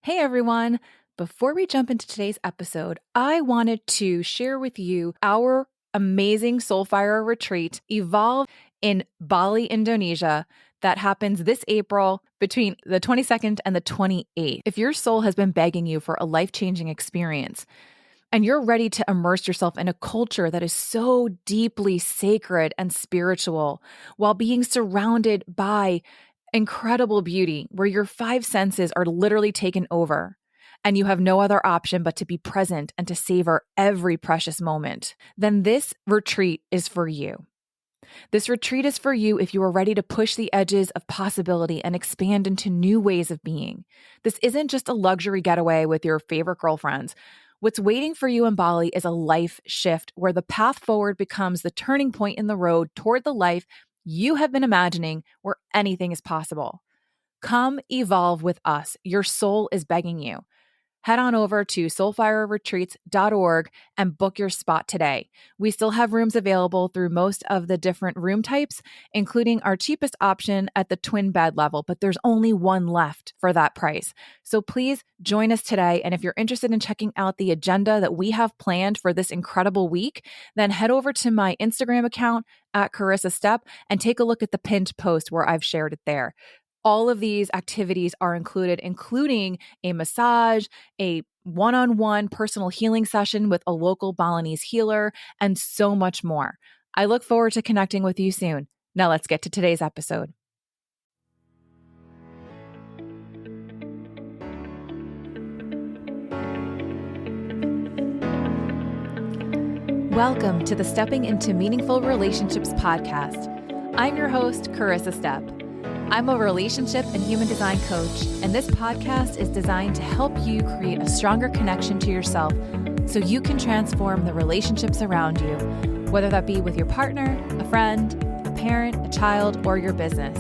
Hey everyone! Before we jump into today's episode, I wanted to share with you our amazing Soulfire retreat, Evolve in Bali, Indonesia, that happens this April between the 22nd and the 28th. If your soul has been begging you for a life-changing experience, and you're ready to immerse yourself in a culture that is so deeply sacred and spiritual while being surrounded by incredible beauty, where your five senses are literally taken over and you have no other option but to be present and to savor every precious moment, then this retreat is for you. This retreat is for you if you are ready to push the edges of possibility and expand into new ways of being. This isn't just a luxury getaway with your favorite girlfriends. What's waiting for you in Bali is a life shift where the path forward becomes the turning point in the road toward the life you have been imagining, where anything is possible. Come evolve with us. Your soul is begging you. Head on over to soulfireretreats.org and book your spot today. We still have rooms available through most of the different room types, including our cheapest option at the twin bed level, but there's only one left for that price. So please join us today. And if you're interested in checking out the agenda that we have planned for this incredible week, then head over to my Instagram account at Corissa Step and take a look at the pinned post where I've shared it there. All of these activities are included, including a massage, a one-on-one personal healing session with a local Balinese healer, and so much more. I look forward to connecting with you soon. Now let's get to today's episode. Welcome to the Stepping into Meaningful Relationships podcast. I'm your host, Corissa Step. I'm a relationship and human design coach, and this podcast is designed to help you create a stronger connection to yourself so you can transform the relationships around you, whether that be with your partner, a friend, a parent, a child, or your business.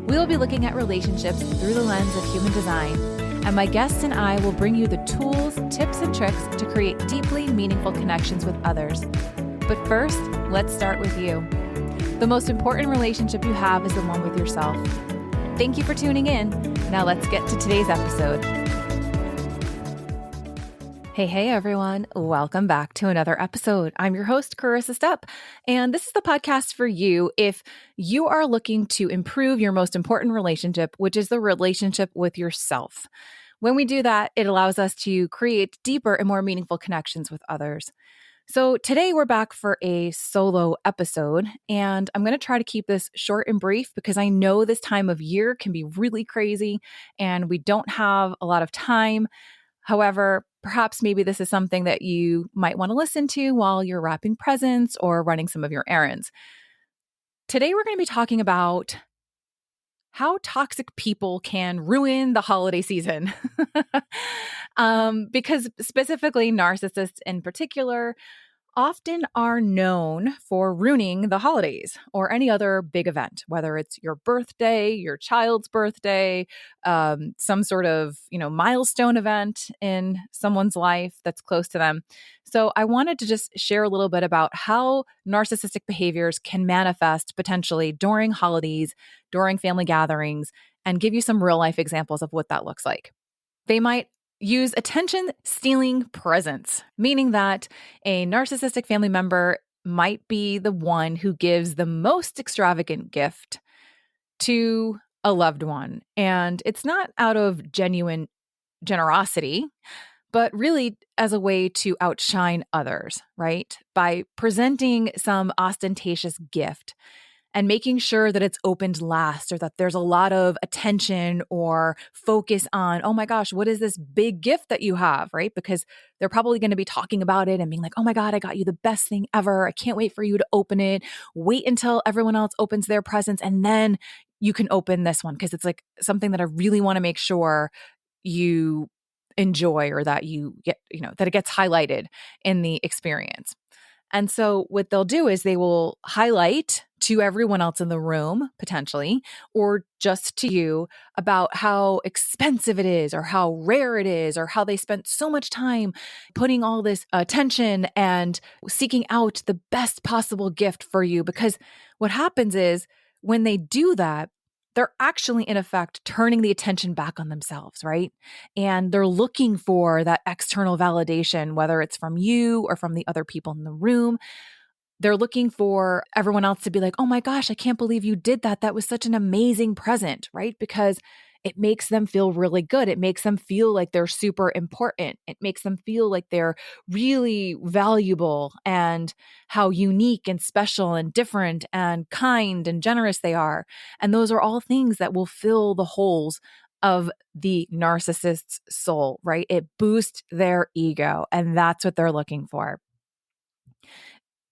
We will be looking at relationships through the lens of human design, and my guests and I will bring you the tools, tips, and tricks to create deeply meaningful connections with others. But first, let's start with you. The most important relationship you have is the one with yourself. Thank you for tuning in. Now let's get to today's episode. Hey everyone. Welcome back to another episode. I'm your host, Corissa Step, and this is the podcast for you if you are looking to improve your most important relationship, which is the relationship with yourself. When we do that, it allows us to create deeper and more meaningful connections with others. So today we're back for a solo episode, and I'm going to try to keep this short and brief because I know this time of year can be really crazy and we don't have a lot of time. However, perhaps maybe this is something that you might want to listen to while you're wrapping presents or running some of your errands. Today we're going to be talking about how toxic people can ruin the holiday season. Because specifically narcissists in particular often are known for ruining the holidays or any other big event, whether it's your birthday, your child's birthday, some sort of, milestone event in someone's life that's close to them. So I wanted to just share a little bit about how narcissistic behaviors can manifest potentially during holidays, during family gatherings, and give you some real life examples of what that looks like. They might use attention-stealing presents, meaning that a narcissistic family member might be the one who gives the most extravagant gift to a loved one. And it's not out of genuine generosity, but really as a way to outshine others, right? By presenting some ostentatious gift and making sure that it's opened last or that there's a lot of attention or focus on, oh my gosh, what is this big gift that you have, right? Because they're probably going to be talking about it and being like, oh my God, I got you the best thing ever. I can't wait for you to open it. Wait until everyone else opens their presents and then you can open this one because it's like something that I really want to make sure you enjoy or that you get, that it gets highlighted in the experience. And so what they'll do is they will highlight to everyone else in the room, potentially, or just to you about how expensive it is or how rare it is or how they spent so much time putting all this attention and seeking out the best possible gift for you. Because what happens is when they do that, they're actually, in effect, turning the attention back on themselves, right? And they're looking for that external validation, whether it's from you or from the other people in the room. They're looking for everyone else to be like, oh my gosh, I can't believe you did that. That was such an amazing present, right? Because it makes them feel really good. It makes them feel like they're super important. It makes them feel like they're really valuable and how unique and special and different and kind and generous they are. And those are all things that will fill the holes of the narcissist's soul, right? It boosts their ego, and that's what they're looking for.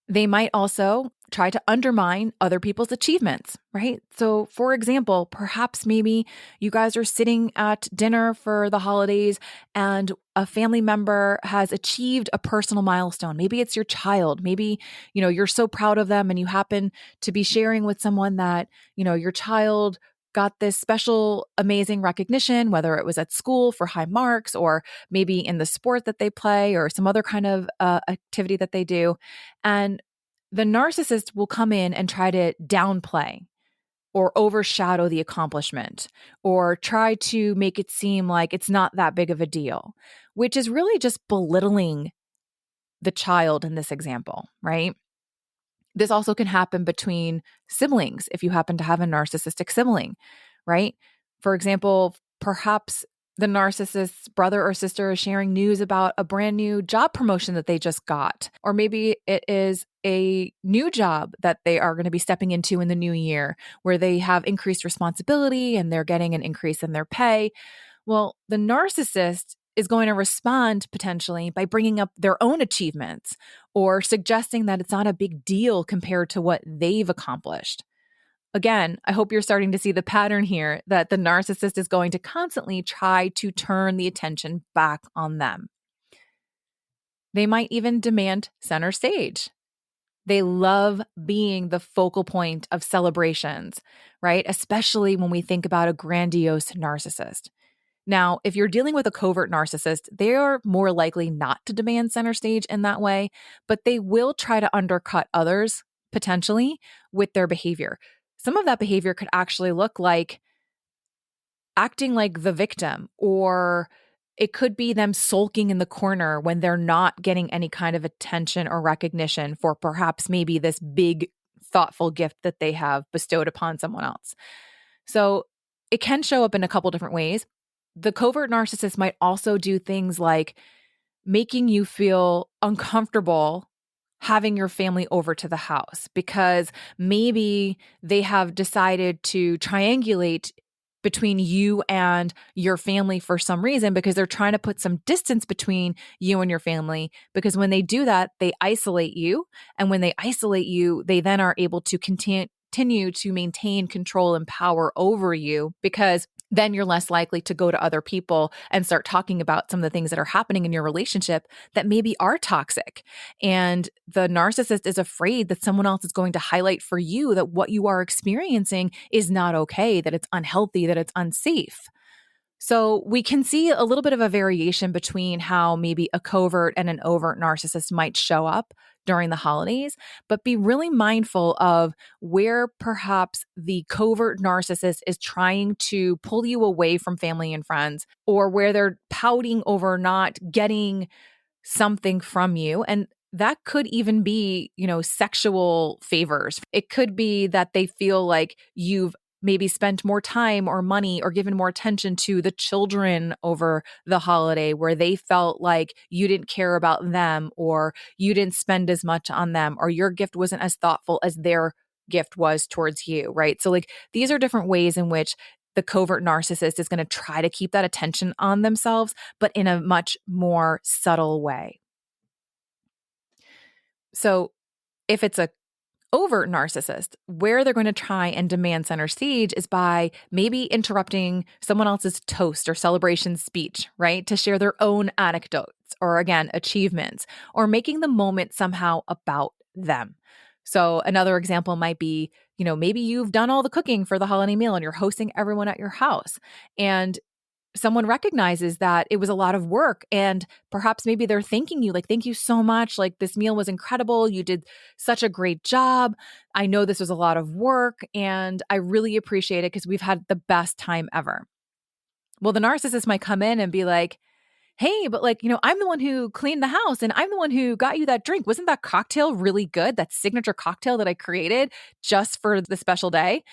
They might also try to undermine other people's achievements, right? So, for example, perhaps maybe you guys are sitting at dinner for the holidays and a family member has achieved a personal milestone. Maybe it's your child. Maybe, you're so proud of them and you happen to be sharing with someone that, your child got this special, amazing recognition, whether it was at school for high marks or maybe in the sport that they play or some other kind of activity that they do. And the narcissist will come in and try to downplay or overshadow the accomplishment or try to make it seem like it's not that big of a deal, which is really just belittling the child in this example, right? This also can happen between siblings if you happen to have a narcissistic sibling, right? For example, perhaps the narcissist's brother or sister is sharing news about a brand new job promotion that they just got. Or maybe it is a new job that they are going to be stepping into in the new year where they have increased responsibility and they're getting an increase in their pay. Well, the narcissist is going to respond potentially by bringing up their own achievements or suggesting that it's not a big deal compared to what they've accomplished. Again, I hope you're starting to see the pattern here that the narcissist is going to constantly try to turn the attention back on them. They might even demand center stage. They love being the focal point of celebrations, right? Especially when we think about a grandiose narcissist. Now, if you're dealing with a covert narcissist, they are more likely not to demand center stage in that way, but they will try to undercut others potentially with their behavior. Some of that behavior could actually look like acting like the victim, or it could be them sulking in the corner when they're not getting any kind of attention or recognition for perhaps maybe this big, thoughtful gift that they have bestowed upon someone else. So it can show up in a couple different ways. The covert narcissist might also do things like making you feel uncomfortable having your family over to the house because maybe they have decided to triangulate between you and your family for some reason because they're trying to put some distance between you and your family, because when they do that, they isolate you. And when they isolate you, they then are able to continue to maintain control and power over you, because then you're less likely to go to other people and start talking about some of the things that are happening in your relationship that maybe are toxic. And the narcissist is afraid that someone else is going to highlight for you that what you are experiencing is not okay, that it's unhealthy, that it's unsafe. So we can see a little bit of a variation between how maybe a covert and an overt narcissist might show up during the holidays, but be really mindful of where perhaps the covert narcissist is trying to pull you away from family and friends, or where they're pouting over not getting something from you. And that could even be, sexual favors. It could be that they feel like you've maybe spent more time or money or given more attention to the children over the holiday, where they felt like you didn't care about them, or you didn't spend as much on them, or your gift wasn't as thoughtful as their gift was towards you, right? So these are different ways in which the covert narcissist is going to try to keep that attention on themselves, but in a much more subtle way. So if it's a overt narcissist, where they're going to try and demand center stage is by maybe interrupting someone else's toast or celebration speech, right? To share their own anecdotes or, again, achievements, or making the moment somehow about them. So another example might be, maybe you've done all the cooking for the holiday meal and you're hosting everyone at your house. And someone recognizes that it was a lot of work, and perhaps maybe they're thanking you, like, thank you so much. Like, this meal was incredible. You did such a great job. I know this was a lot of work and I really appreciate it because we've had the best time ever. Well, the narcissist might come in and be like, hey, but like, I'm the one who cleaned the house and I'm the one who got you that drink. Wasn't that cocktail really good? That signature cocktail that I created just for the special day?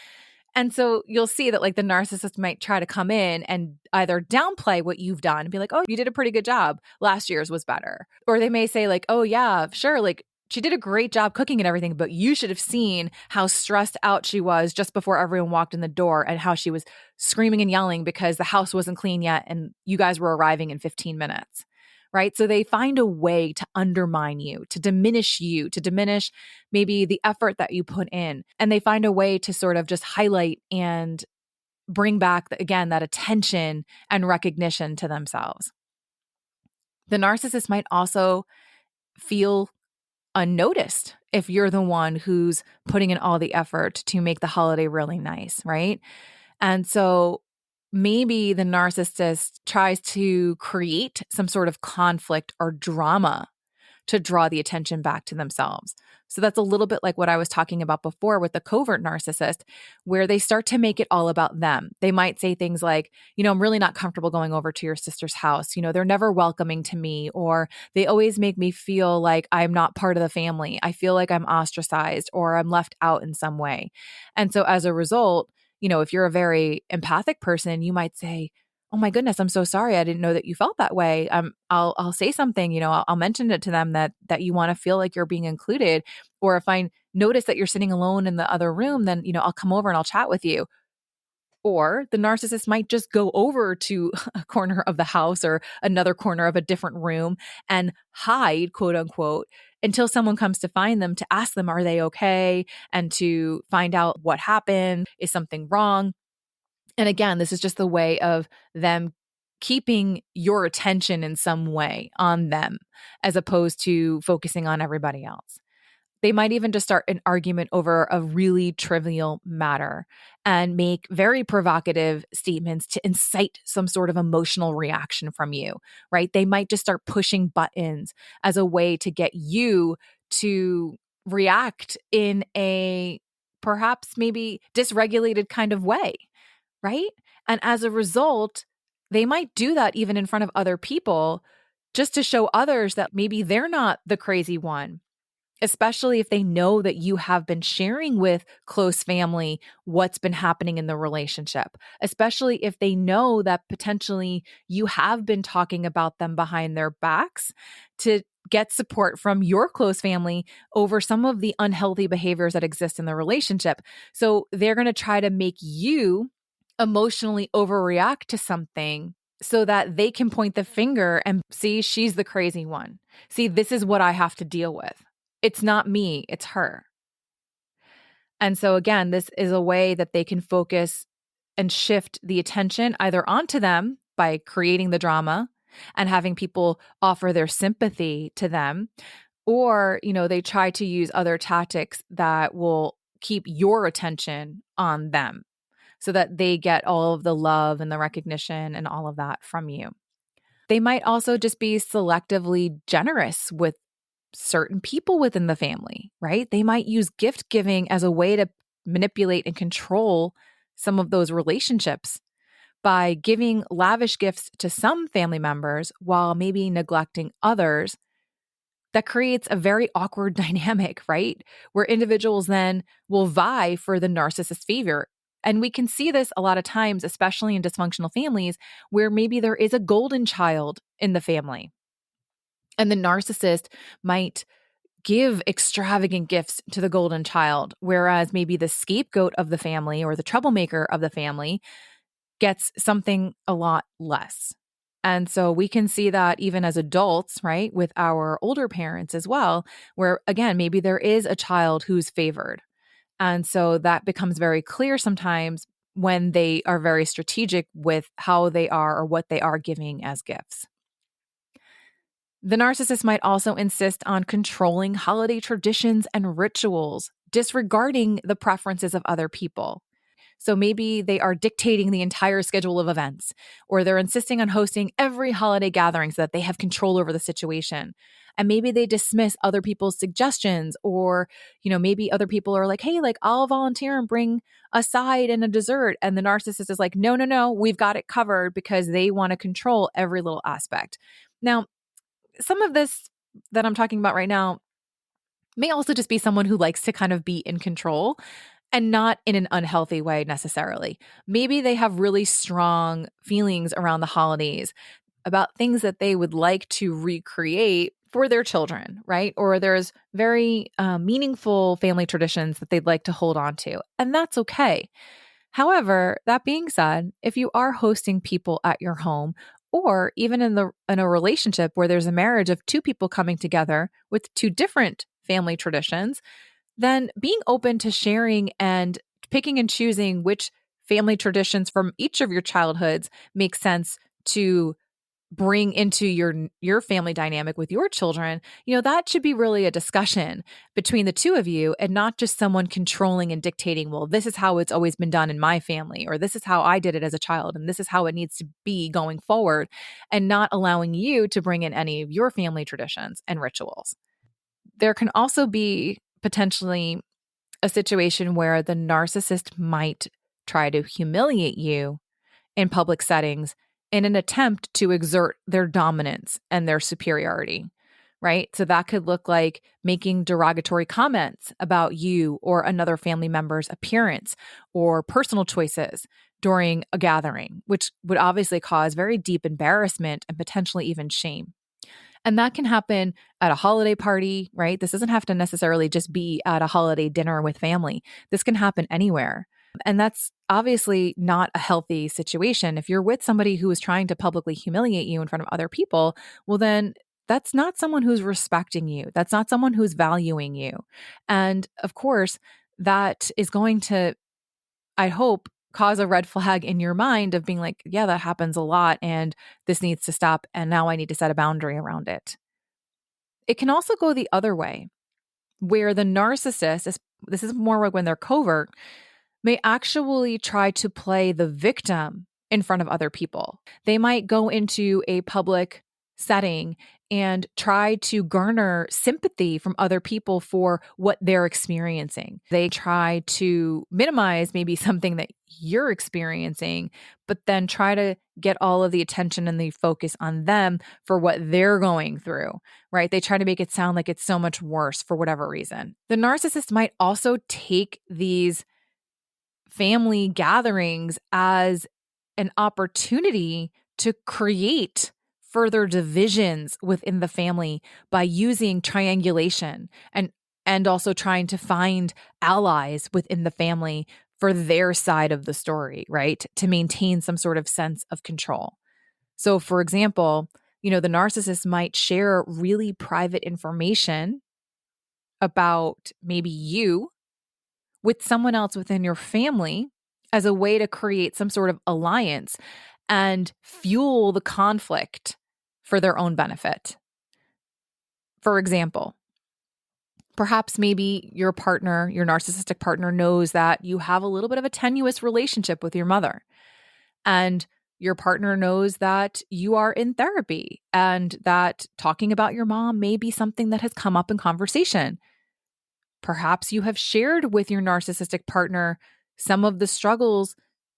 And so you'll see that like the narcissist might try to come in and either downplay what you've done and be like, oh, you did a pretty good job. Last year's was better. Or they may say like, oh yeah, sure. Like she did a great job cooking and everything, but you should have seen how stressed out she was just before everyone walked in the door and how she was screaming and yelling because the house wasn't clean yet and you guys were arriving in 15 minutes. Right. So they find a way to undermine you, to diminish maybe the effort that you put in. And they find a way to sort of just highlight and bring back, again, that attention and recognition to themselves. The narcissist might also feel unnoticed if you're the one who's putting in all the effort to make the holiday really nice, right? And so maybe the narcissist tries to create some sort of conflict or drama to draw the attention back to themselves. So that's a little bit like what I was talking about before with the covert narcissist, where they start to make it all about them. They might say things like, I'm really not comfortable going over to your sister's house. They're never welcoming to me, or they always make me feel like I'm not part of the family. I feel like I'm ostracized or I'm left out in some way. And so as a result, if you're a very empathic person, you might say, oh my goodness, I'm so sorry. I didn't know that you felt that way. I'll say something, I'll mention it to them that you want to feel like you're being included. Or if I notice that you're sitting alone in the other room, then, I'll come over and I'll chat with you. Or the narcissist might just go over to a corner of the house or another corner of a different room and hide, quote unquote, until someone comes to find them to ask them, are they okay? And to find out what happened. Is something wrong? And again, this is just the way of them keeping your attention in some way on them, as opposed to focusing on everybody else. They might even just start an argument over a really trivial matter and make very provocative statements to incite some sort of emotional reaction from you, right? They might just start pushing buttons as a way to get you to react in a perhaps maybe dysregulated kind of way. Right? And as a result, they might do that even in front of other people just to show others that maybe they're not the crazy one, especially if they know that you have been sharing with close family what's been happening in the relationship, especially if they know that potentially you have been talking about them behind their backs to get support from your close family over some of the unhealthy behaviors that exist in the relationship. So they're going to try to make you emotionally overreact to something so that they can point the finger and see, she's the crazy one. See, this is what I have to deal with. It's not me, it's her. And so again, this is a way that they can focus and shift the attention either onto them by creating the drama and having people offer their sympathy to them, or, they try to use other tactics that will keep your attention on them, so that they get all of the love and the recognition and all of that from you. They might also just be selectively generous with certain people within the family, right? They might use gift giving as a way to manipulate and control some of those relationships by giving lavish gifts to some family members while maybe neglecting others. That creates a very awkward dynamic, right? Where individuals then will vie for the narcissist favor. And we can see this a lot of times, especially in dysfunctional families, where maybe there is a golden child in the family. And the narcissist might give extravagant gifts to the golden child, whereas maybe the scapegoat of the family or the troublemaker of the family gets something a lot less. And so we can see that even as adults, right, with our older parents as well, where again, maybe there is a child who's favored. And so that becomes very clear sometimes when they are very strategic with how they are or what they are giving as gifts. The narcissist might also insist on controlling holiday traditions and rituals, disregarding the preferences of other people. So maybe they are dictating the entire schedule of events, or they're insisting on hosting every holiday gathering so that they have control over the situation. And maybe they dismiss other people's suggestions, or, maybe other people are like, hey, like I'll volunteer and bring a side and a dessert. And the narcissist is like, no, no, no, we've got it covered, because they want to control every little aspect. Now, some of this that I'm talking about right now may also just be someone who likes to kind of be in control, and not in an unhealthy way necessarily. Maybe they have really strong feelings around the holidays about things that they would like to recreate for their children, right? Or there's very meaningful family traditions that they'd like to hold on to, and that's okay. However, that being said, if you are hosting people at your home, or even in a relationship where there's a marriage of two people coming together with two different family traditions, then being open to sharing and picking and choosing which family traditions from each of your childhoods make sense to bring into your family dynamic with your children, that should be really a discussion between the two of you, and not just someone controlling and dictating, well, this is how it's always been done in my family, or this is how I did it as a child, and this is how it needs to be going forward, and not allowing you to bring in any of your family traditions and rituals. There can also be potentially a situation where the narcissist might try to humiliate you in public settings in an attempt to exert their dominance and their superiority, right? So that could look like making derogatory comments about you or another family member's appearance or personal choices during a gathering, which would obviously cause very deep embarrassment and potentially even shame. And that can happen at a holiday party, right? This doesn't have to necessarily just be at a holiday dinner with family. This can happen anywhere. And that's obviously not a healthy situation. If you're with somebody who is trying to publicly humiliate you in front of other people, well, then that's not someone who's respecting you. That's not someone who's valuing you. And of course, that is going to, I hope, cause a red flag in your mind of being like, yeah, that happens a lot and this needs to stop. And now I need to set a boundary around it. It can also go the other way, where the narcissist this is more like when they're covert, may actually try to play the victim in front of other people. They might go into a public setting and try to garner sympathy from other people for what they're experiencing. They try to minimize maybe something that you're experiencing, but then try to get all of the attention and the focus on them for what they're going through, right? They try to make it sound like it's so much worse for whatever reason. The narcissist might also take these family gatherings as an opportunity to create further divisions within the family by using triangulation and also trying to find allies within the family for their side of the story, right? To maintain some sort of sense of control. So for example, the narcissist might share really private information about maybe you with someone else within your family as a way to create some sort of alliance and fuel the conflict for their own benefit. For example, perhaps maybe your partner, your narcissistic partner, knows that you have a little bit of a tenuous relationship with your mother. And your partner knows that you are in therapy and that talking about your mom may be something that has come up in conversation. Perhaps you have shared with your narcissistic partner some of the struggles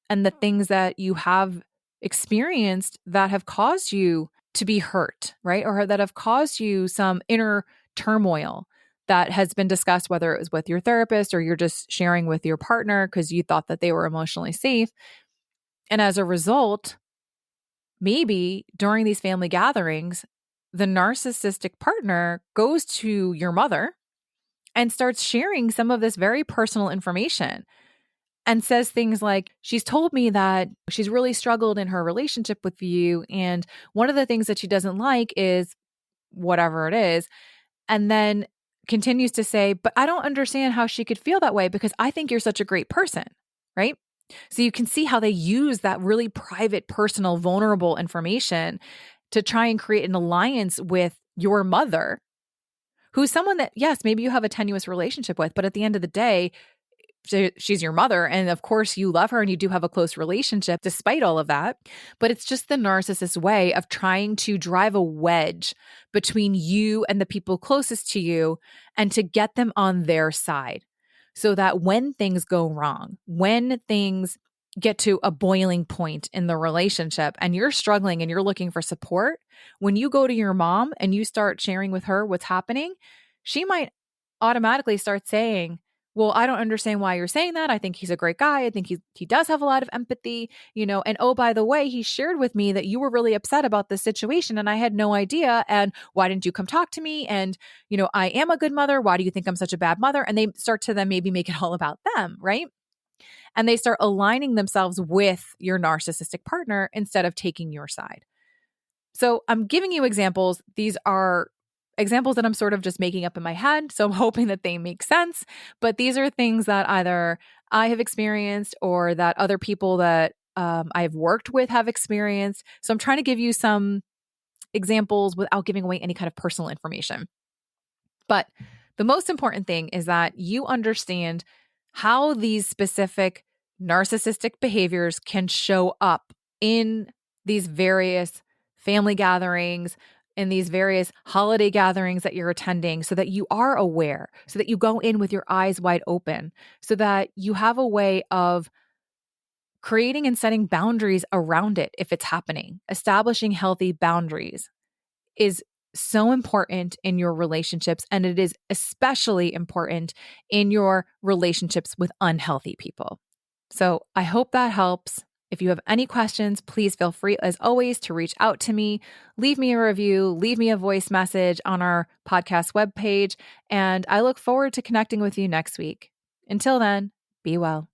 and the things that you have experienced that have caused you to be hurt, right? Or that have caused you some inner turmoil that has been discussed, whether it was with your therapist or you're just sharing with your partner because you thought that they were emotionally safe. And as a result, maybe during these family gatherings, the narcissistic partner goes to your mother and starts sharing some of this very personal information and says things like, she's told me that she's really struggled in her relationship with you. And one of the things that she doesn't like is whatever it is. And then continues to say, but I don't understand how she could feel that way because I think you're such a great person, right? So you can see how they use that really private, personal, vulnerable information to try and create an alliance with your mother, who's someone that, yes, maybe you have a tenuous relationship with, but at the end of the day, she's your mother. And of course, you love her and you do have a close relationship despite all of that. But it's just the narcissist's way of trying to drive a wedge between you and the people closest to you and to get them on their side. So that when things go wrong, when things get to a boiling point in the relationship and you're struggling and you're looking for support, when you go to your mom and you start sharing with her what's happening, she might automatically start saying, well, I don't understand why you're saying that. I think he's a great guy. I think he does have a lot of empathy, and oh, by the way, he shared with me that you were really upset about this situation and I had no idea. And why didn't you come talk to me? And, I am a good mother. Why do you think I'm such a bad mother? And they start to then maybe make it all about them, right? And they start aligning themselves with your narcissistic partner instead of taking your side. So I'm giving you examples. These are examples that I'm sort of just making up in my head. So I'm hoping that they make sense. But these are things that either I have experienced or that other people that I've worked with have experienced. So I'm trying to give you some examples without giving away any kind of personal information. But the most important thing is that you understand how these specific narcissistic behaviors can show up in these various family gatherings, in these various holiday gatherings that you're attending, so that you are aware, so that you go in with your eyes wide open, so that you have a way of creating and setting boundaries around it if it's happening. Establishing healthy boundaries is so important in your relationships, and it is especially important in your relationships with unhealthy people. So I hope that helps. If you have any questions, please feel free, as always, to reach out to me. Leave me a review, leave me a voice message on our podcast webpage, and I look forward to connecting with you next week. Until then, be well.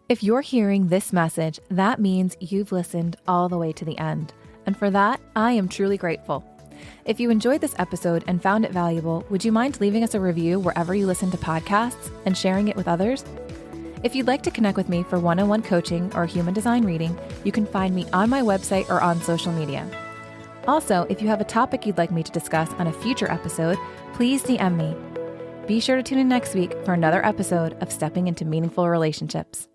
If you're hearing this message, that means you've listened all the way to the end. And for that, I am truly grateful. If you enjoyed this episode and found it valuable, would you mind leaving us a review wherever you listen to podcasts and sharing it with others? If you'd like to connect with me for one-on-one coaching or human design reading, you can find me on my website or on social media. Also, if you have a topic you'd like me to discuss on a future episode, please DM me. Be sure to tune in next week for another episode of Stepping into Meaningful Relationships.